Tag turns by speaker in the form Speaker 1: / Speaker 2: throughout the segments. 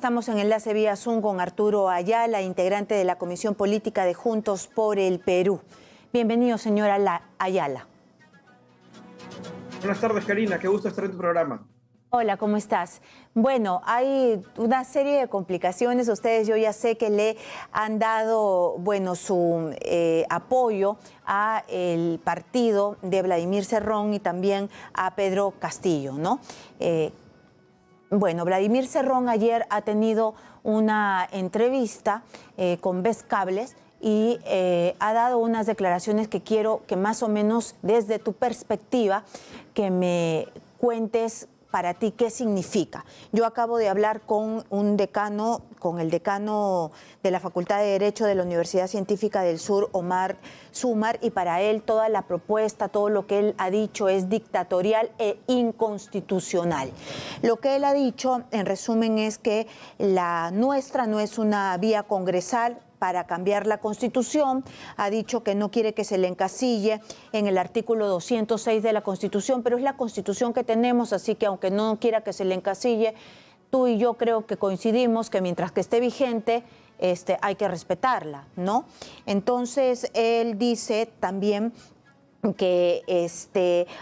Speaker 1: Estamos en enlace vía Zoom con Arturo Ayala, integrante de la Comisión Política de Juntos por el Perú. Bienvenido, señora Ayala.
Speaker 2: Buenas tardes, Karina. Qué gusto estar en tu programa.
Speaker 1: Hola, ¿cómo estás? Bueno, hay una serie de complicaciones. Ustedes, yo ya sé que le han dado, bueno, su apoyo a el partido de Vladimir Cerrón y también a Pedro Castillo, ¿no? Bueno, Vladimir Cerrón ayer ha tenido una entrevista con Vez Cables y ha dado unas declaraciones que quiero que más o menos desde tu perspectiva que me cuentes para ti qué significa. Yo acabo de hablar con el decano de la Facultad de Derecho de la Universidad Científica del Sur, Omar Sumar, y para él toda la propuesta, todo lo que él ha dicho es dictatorial e inconstitucional. Lo que él ha dicho, en resumen, es que la nuestra no es una vía congresal para cambiar la Constitución. Ha dicho que no quiere que se le encasille en el artículo 206 de la Constitución, pero es la Constitución que tenemos, así que aunque no quiera que se le encasille, tú y yo creo que coincidimos que mientras que esté vigente, hay que respetarla, ¿no? Entonces, él dice también que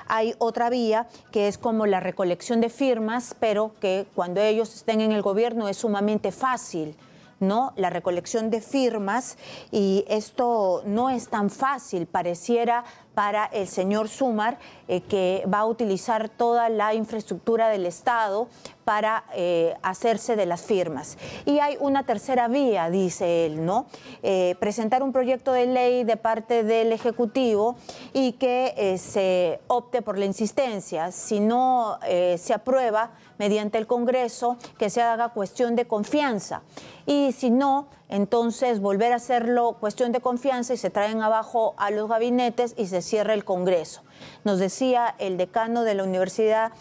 Speaker 1: hay otra vía que es como la recolección de firmas, pero que cuando ellos estén en el gobierno es sumamente fácil, ¿no? La recolección de firmas, y esto no es tan fácil, pareciera, para el señor Sumar, que va a utilizar toda la infraestructura del Estado para hacerse de las firmas. Y hay una tercera vía, dice él, ¿no? Presentar un proyecto de ley de parte del Ejecutivo y que se opte por la insistencia. Si no se aprueba mediante el Congreso, que se haga cuestión de confianza. Y si no, entonces volver a hacerlo cuestión de confianza y se traen abajo a los gabinetes y se cierra el Congreso. Nos decía el decano de la Universidad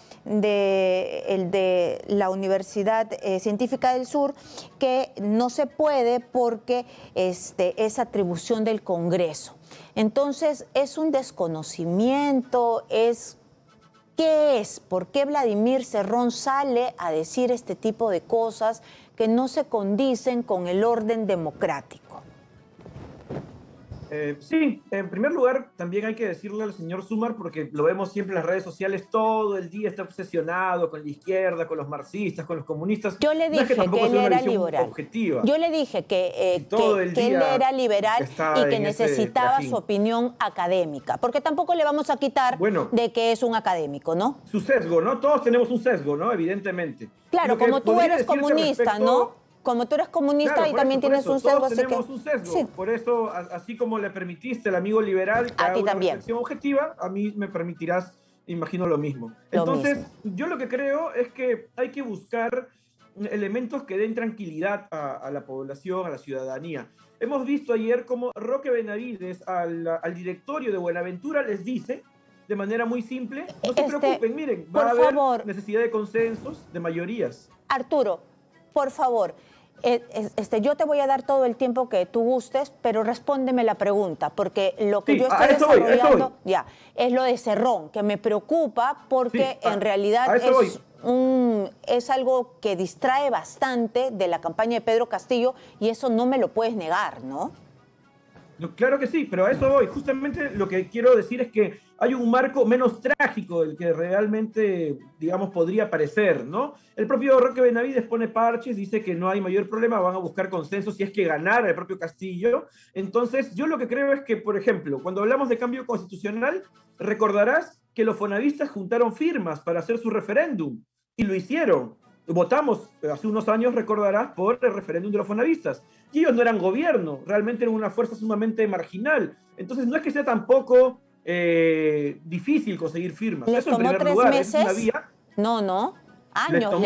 Speaker 1: Científica del Sur que no se puede porque es atribución del Congreso. Entonces, es un desconocimiento, ¿qué es? ¿Por qué Vladimir Cerrón sale a decir este tipo de cosas que no se condicen con el orden democrático?
Speaker 2: Sí, en primer lugar, también hay que decirle al señor Sumar, porque lo vemos siempre en las redes sociales, todo el día está obsesionado con la izquierda, con los marxistas, con los comunistas.
Speaker 1: Yo le
Speaker 2: No es que
Speaker 1: dije
Speaker 2: tampoco
Speaker 1: que él
Speaker 2: sea una
Speaker 1: era
Speaker 2: visión
Speaker 1: liberal.
Speaker 2: objetiva.
Speaker 1: Yo le dije que él era liberal y que necesitaba su opinión académica, porque tampoco le vamos a quitar de que es un académico, ¿no?
Speaker 2: Su sesgo, ¿no? Todos tenemos un sesgo, ¿no? Evidentemente.
Speaker 1: Claro, como tú eres comunista, ¿no? Como tú eres comunista,
Speaker 2: claro,
Speaker 1: y también tienes un sesgo.
Speaker 2: Todos tenemos un sesgo. Sí. Por eso, así como le permitiste al amigo liberal que haga una reflexión objetiva, a mí me permitirás, imagino, lo mismo. Entonces, yo lo que creo es que hay que buscar elementos que den tranquilidad a la población, a la ciudadanía. Hemos visto ayer cómo Roque Benavides al directorio de Buenaventura les dice, de manera muy simple, no se preocupen, miren, va a haber necesidad de consensos, de mayorías.
Speaker 1: Arturo, por favor, yo te voy a dar todo el tiempo que tú gustes, pero respóndeme la pregunta, porque lo que yo estoy desarrollando es lo de Cerrón, que me preocupa porque en realidad es algo que distrae bastante de la campaña de Pedro Castillo, y eso no me lo puedes negar, ¿no?
Speaker 2: Claro que sí, pero a eso voy. Justamente lo que quiero decir es que hay un marco menos trágico del que realmente, digamos, podría parecer, ¿no? El propio Roque Benavides pone parches, dice que no hay mayor problema, van a buscar consenso si es que ganara el propio Castillo. Entonces, yo lo que creo es que, por ejemplo, cuando hablamos de cambio constitucional, recordarás que los fonavistas juntaron firmas para hacer su referéndum, y lo hicieron. Votamos hace unos años, recordarás, por el referéndum de los fonavistas. Y ellos no eran gobierno, realmente eran una fuerza sumamente marginal. Entonces no es que sea tampoco difícil conseguir firmas.
Speaker 1: ¿Les tomó 3 meses? Es una vía. No, años.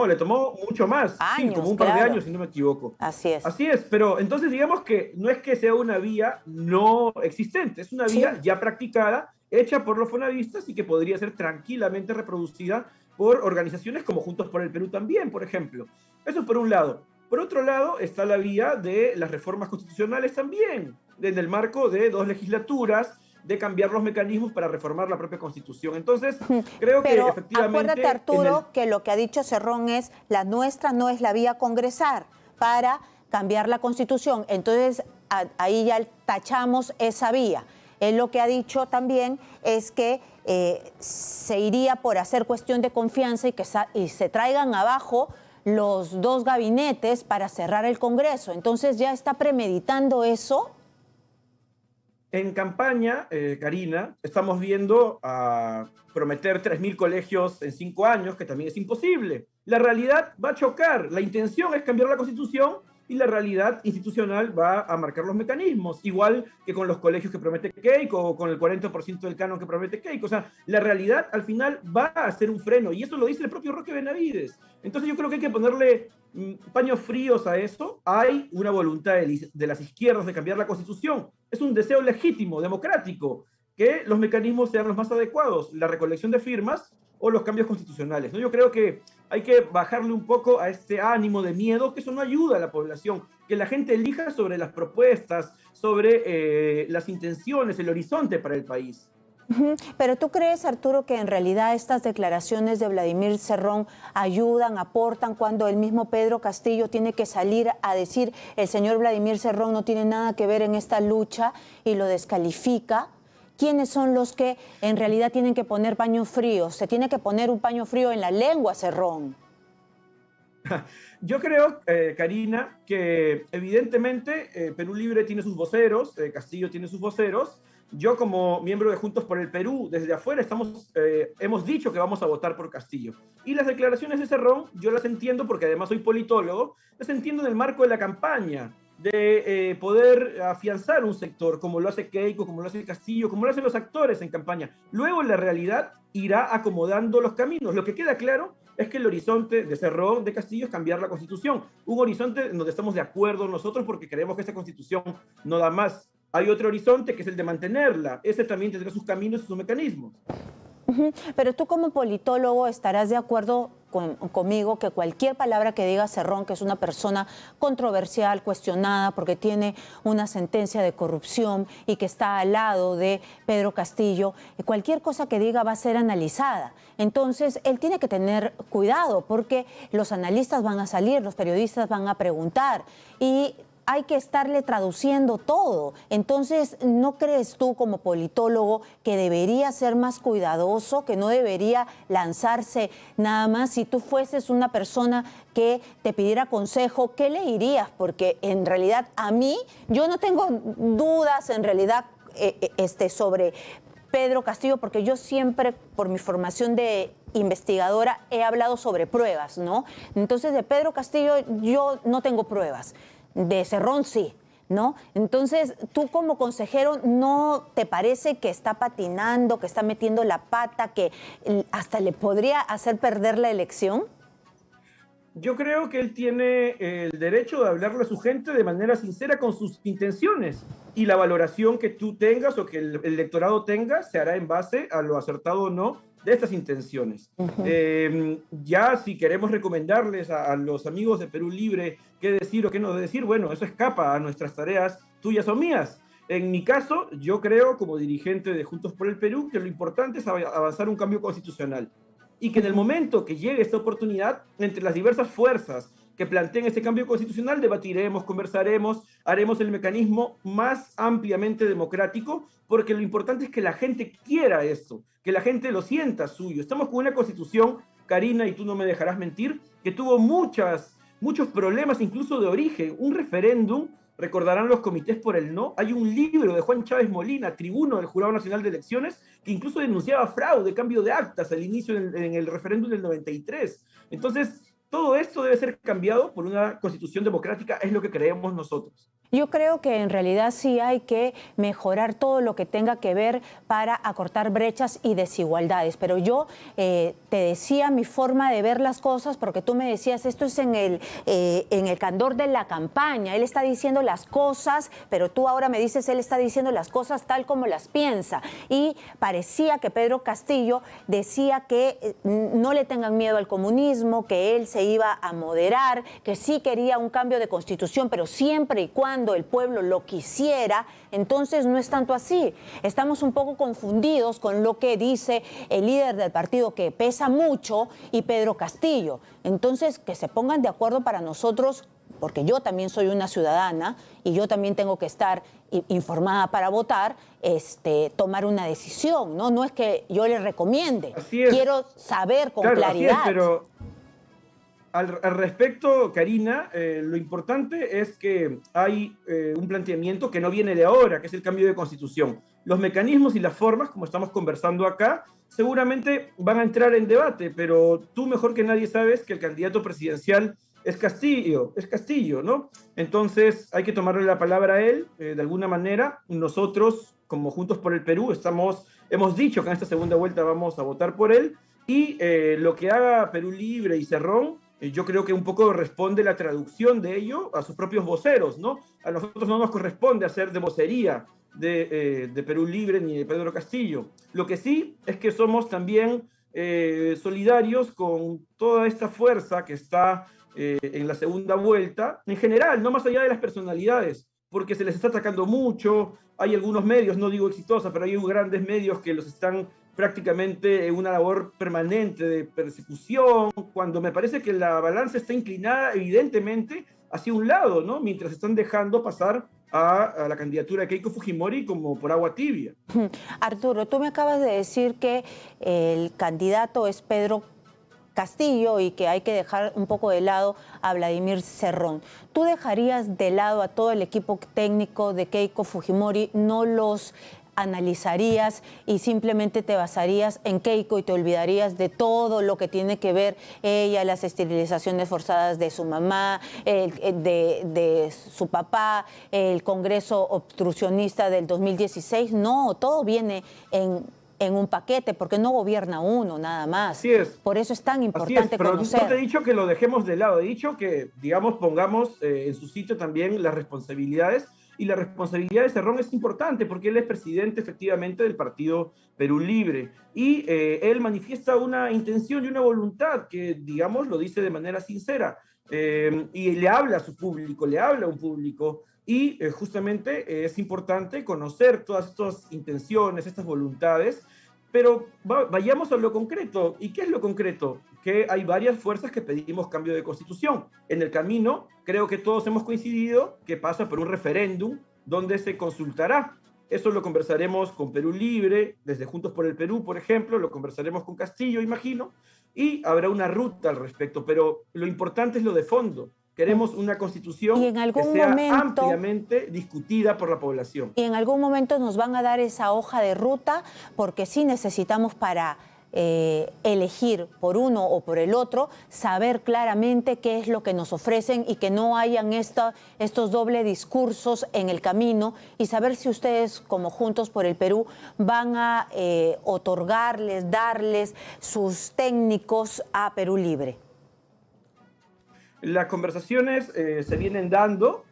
Speaker 2: Le tomó mucho más.
Speaker 1: Años,
Speaker 2: sí, como un par de años, si no me equivoco.
Speaker 1: Así es.
Speaker 2: Así es, pero entonces digamos que no es que sea una vía no existente, es una vía ya practicada, hecha por los fonavistas y que podría ser tranquilamente reproducida por organizaciones como Juntos por el Perú también, por ejemplo. Eso por un lado. Por otro lado está la vía de las reformas constitucionales también, en el marco de 2 legislaturas, de cambiar los mecanismos para reformar la propia Constitución. Entonces, creo que
Speaker 1: Pero
Speaker 2: efectivamente...
Speaker 1: acuérdate, Arturo, que lo que ha dicho Cerrón es, la nuestra no es la vía congresal para cambiar la Constitución. Entonces, ahí ya tachamos esa vía. Él lo que ha dicho también es que se iría por hacer cuestión de confianza y se traigan abajo los dos gabinetes para cerrar el Congreso. Entonces, ¿ya está premeditando eso?
Speaker 2: En campaña, Karina, estamos viendo a prometer 3.000 colegios en 5 años, que también es imposible. La realidad va a chocar. La intención es cambiar la Constitución y la realidad institucional va a marcar los mecanismos, igual que con los colegios que promete Keiko o con el 40% del canon que promete Keiko. O sea, la realidad al final va a hacer un freno y eso lo dice el propio Roque Benavides. Entonces yo creo que hay que ponerle paños fríos a eso. Hay una voluntad de las izquierdas de cambiar la Constitución. Es un deseo legítimo, democrático, que los mecanismos sean los más adecuados, la recolección de firmas o los cambios constitucionales, ¿no? Yo creo que hay que bajarle un poco a este ánimo de miedo, que eso no ayuda a la población, que la gente elija sobre las propuestas, sobre las intenciones, el horizonte para el país.
Speaker 1: Pero ¿tú crees, Arturo, que en realidad estas declaraciones de Vladimir Cerrón ayudan, aportan, cuando el mismo Pedro Castillo tiene que salir a decir el señor Vladimir Cerrón no tiene nada que ver en esta lucha y lo descalifica? ¿Quiénes son los que en realidad tienen que poner paños fríos? Se tiene que poner un paño frío en la lengua, Cerrón.
Speaker 2: Yo creo, Karina, que evidentemente Perú Libre tiene sus voceros, Castillo tiene sus voceros. Yo, como miembro de Juntos por el Perú, desde afuera hemos dicho que vamos a votar por Castillo. Y las declaraciones de Cerrón, yo las entiendo porque además soy politólogo, las entiendo en el marco de la campaña, de poder afianzar un sector, como lo hace Keiko, como lo hace Castillo, como lo hacen los actores en campaña. Luego la realidad irá acomodando los caminos. Lo que queda claro es que el horizonte de Cerrón, de Castillo, es cambiar la Constitución. Un horizonte en donde estamos de acuerdo nosotros porque creemos que esta Constitución no da más. Hay otro horizonte que es el de mantenerla. Ese también tendrá sus caminos y sus mecanismos.
Speaker 1: Pero tú, como politólogo, estarás de acuerdo conmigo que cualquier palabra que diga Cerrón, que es una persona controversial, cuestionada, porque tiene una sentencia de corrupción y que está al lado de Pedro Castillo, cualquier cosa que diga va a ser analizada. Entonces, él tiene que tener cuidado porque los analistas van a salir, los periodistas van a preguntar y hay que estarle traduciendo todo. Entonces, ¿no crees tú, como politólogo, que debería ser más cuidadoso, que no debería lanzarse nada más? Si tú fueses una persona que te pidiera consejo, ¿qué le dirías? Porque en realidad a mí, yo no tengo dudas en realidad sobre Pedro Castillo, porque yo siempre, por mi formación de investigadora, he hablado sobre pruebas, ¿no? Entonces, de Pedro Castillo yo no tengo pruebas. De Cerrón sí, ¿no? Entonces, tú como consejero, ¿no te parece que está patinando, que está metiendo la pata, que hasta le podría hacer perder la elección?
Speaker 2: Yo creo que él tiene el derecho de hablarle a su gente de manera sincera con sus intenciones, y la valoración que tú tengas o que el electorado tenga se hará en base a lo acertado o no de estas intenciones. Ya si queremos recomendarles a los amigos de Perú Libre qué decir o qué no decir, bueno, eso escapa a nuestras tareas tuyas o mías. En mi caso, yo creo, como dirigente de Juntos por el Perú, que lo importante es avanzar un cambio constitucional y que en el momento que llegue esta oportunidad, entre las diversas fuerzas que planteen este cambio constitucional, debatiremos, conversaremos, haremos el mecanismo más ampliamente democrático, porque lo importante es que la gente quiera esto, que la gente lo sienta suyo. Estamos con una constitución, Karina, y tú no me dejarás mentir, que tuvo muchos problemas, incluso de origen. Un referéndum, recordarán los comités por el no. Hay un libro de Juan Chávez Molina, tribuno del Jurado Nacional de Elecciones, que incluso denunciaba fraude, cambio de actas al inicio en el referéndum del 93. Entonces, todo esto debe ser cambiado por una constitución democrática, es lo que creemos nosotros.
Speaker 1: Yo creo que en realidad sí hay que mejorar todo lo que tenga que ver para acortar brechas y desigualdades. Pero yo te decía mi forma de ver las cosas, porque tú me decías, esto es en el candor de la campaña. Él está diciendo las cosas, pero tú ahora me dices, él está diciendo las cosas tal como las piensa. Y parecía que Pedro Castillo decía que no le tengan miedo al comunismo, que él se iba a moderar, que sí quería un cambio de constitución, pero siempre y cuando cuando el pueblo lo quisiera, entonces no es tanto así. Estamos un poco confundidos con lo que dice el líder del partido, que pesa mucho, y Pedro Castillo. Entonces, que se pongan de acuerdo para nosotros, porque yo también soy una ciudadana y yo también tengo que estar informada para votar, tomar una decisión, ¿no? No es que yo le recomiende, quiero saber con claridad.
Speaker 2: Así es, pero al respecto, Karina, lo importante es que hay un planteamiento que no viene de ahora, que es el cambio de constitución. Los mecanismos y las formas, como estamos conversando acá, seguramente van a entrar en debate, pero tú mejor que nadie sabes que el candidato presidencial es Castillo, ¿no? Entonces hay que tomarle la palabra a él, de alguna manera. Nosotros, como Juntos por el Perú, hemos dicho que en esta segunda vuelta vamos a votar por él, y lo que haga Perú Libre y Cerrón, yo creo que un poco responde la traducción de ello a sus propios voceros, ¿no? A nosotros no nos corresponde hacer de vocería de Perú Libre ni de Pedro Castillo. Lo que sí es que somos también solidarios con toda esta fuerza que está en la segunda vuelta, en general, no más allá de las personalidades, porque se les está atacando mucho. Hay algunos medios, no digo exitosa, pero hay grandes medios que los están prácticamente en una labor permanente de persecución, cuando me parece que la balanza está inclinada evidentemente hacia un lado, ¿no? Mientras están dejando pasar a la candidatura de Keiko Fujimori como por agua tibia.
Speaker 1: Arturo, tú me acabas de decir que el candidato es Pedro Castillo y que hay que dejar un poco de lado a Vladimir Cerrón. ¿Tú dejarías de lado a todo el equipo técnico de Keiko Fujimori, no los analizarías y simplemente te basarías en Keiko y te olvidarías de todo lo que tiene que ver ella, las esterilizaciones forzadas de su mamá, de su papá, el Congreso obstruccionista del 2016? No, todo viene en un paquete, porque no gobierna uno nada más.
Speaker 2: Así es.
Speaker 1: Por eso es tan importante
Speaker 2: pero
Speaker 1: conocer.
Speaker 2: No te he dicho que lo dejemos de lado, he dicho que, digamos, pongamos en su sitio también las responsabilidades, y la responsabilidad de Cerrón es importante porque él es presidente efectivamente del partido Perú Libre, y él manifiesta una intención y una voluntad que, digamos, lo dice de manera sincera, y le habla a su público, le habla a un público, y justamente es importante conocer todas estas intenciones, estas voluntades. Pero vayamos a lo concreto. ¿Y qué es lo concreto? Que hay varias fuerzas que pedimos cambio de constitución. En el camino, creo que todos hemos coincidido que pasa por un referéndum donde se consultará. Eso lo conversaremos con Perú Libre, desde Juntos por el Perú, por ejemplo, lo conversaremos con Castillo, imagino, y habrá una ruta al respecto. Pero lo importante es lo de fondo. Queremos una constitución que sea ampliamente discutida por la población.
Speaker 1: Y en algún momento nos van a dar esa hoja de ruta, porque sí necesitamos, para elegir por uno o por el otro, saber claramente qué es lo que nos ofrecen y que no hayan estos doble discursos en el camino, y saber si ustedes, como Juntos por el Perú, van a otorgarles, darles sus técnicos a Perú Libre.
Speaker 2: Las conversaciones se vienen dando,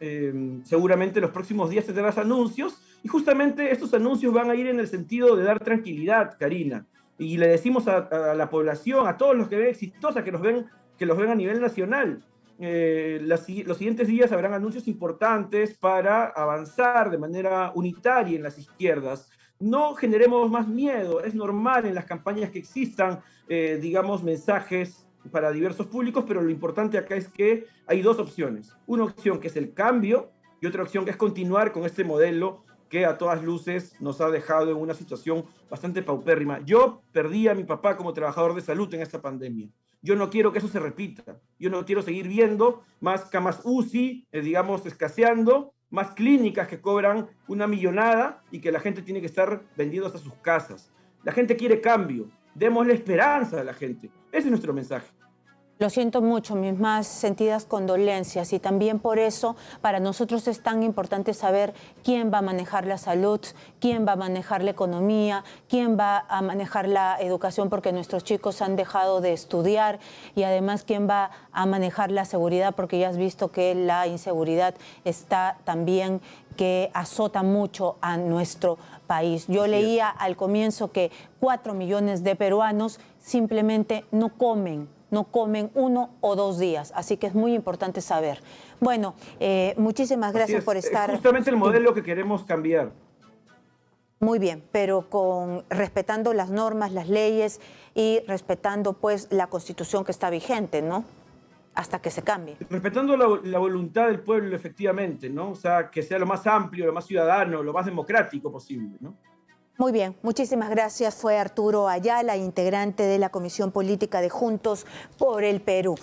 Speaker 2: seguramente los próximos días tendrás anuncios, y justamente estos anuncios van a ir en el sentido de dar tranquilidad, Karina. Y le decimos a la población, a todos los que ven Exitosa, que los ven a nivel nacional. Los siguientes días habrán anuncios importantes para avanzar de manera unitaria en las izquierdas. No generemos más miedo, es normal en las campañas que existan, digamos, mensajes para diversos públicos, pero lo importante acá es que hay dos opciones. Una opción que es el cambio, y otra opción que es continuar con este modelo que a todas luces nos ha dejado en una situación bastante paupérrima. Yo perdí a mi papá como trabajador de salud en esta pandemia. Yo no quiero que eso se repita. Yo no quiero seguir viendo más camas UCI, digamos, escaseando, más clínicas que cobran una millonada y que la gente tiene que estar vendiendo hasta sus casas. La gente quiere cambio. Démosle esperanza a la gente. Ese es nuestro mensaje.
Speaker 1: Lo siento mucho, mis más sentidas condolencias, y también por eso para nosotros es tan importante saber quién va a manejar la salud, quién va a manejar la economía, quién va a manejar la educación, porque nuestros chicos han dejado de estudiar, y además quién va a manejar la seguridad, porque ya has visto que la inseguridad está también, que azota mucho a nuestro país. Yo leía al comienzo que 4 millones de peruanos simplemente no comen no comen 1 o 2 días, así que es muy importante saber. Bueno, muchísimas gracias por estar.
Speaker 2: Es justamente el modelo que queremos cambiar.
Speaker 1: Muy bien, pero respetando las normas, las leyes y respetando pues la Constitución que está vigente, ¿no? Hasta que se cambie.
Speaker 2: Respetando la voluntad del pueblo, efectivamente, ¿no? O sea, que sea lo más amplio, lo más ciudadano, lo más democrático posible, ¿no?
Speaker 1: Muy bien, muchísimas gracias. Fue Arturo Ayala, integrante de la Comisión Política de Juntos por el Perú.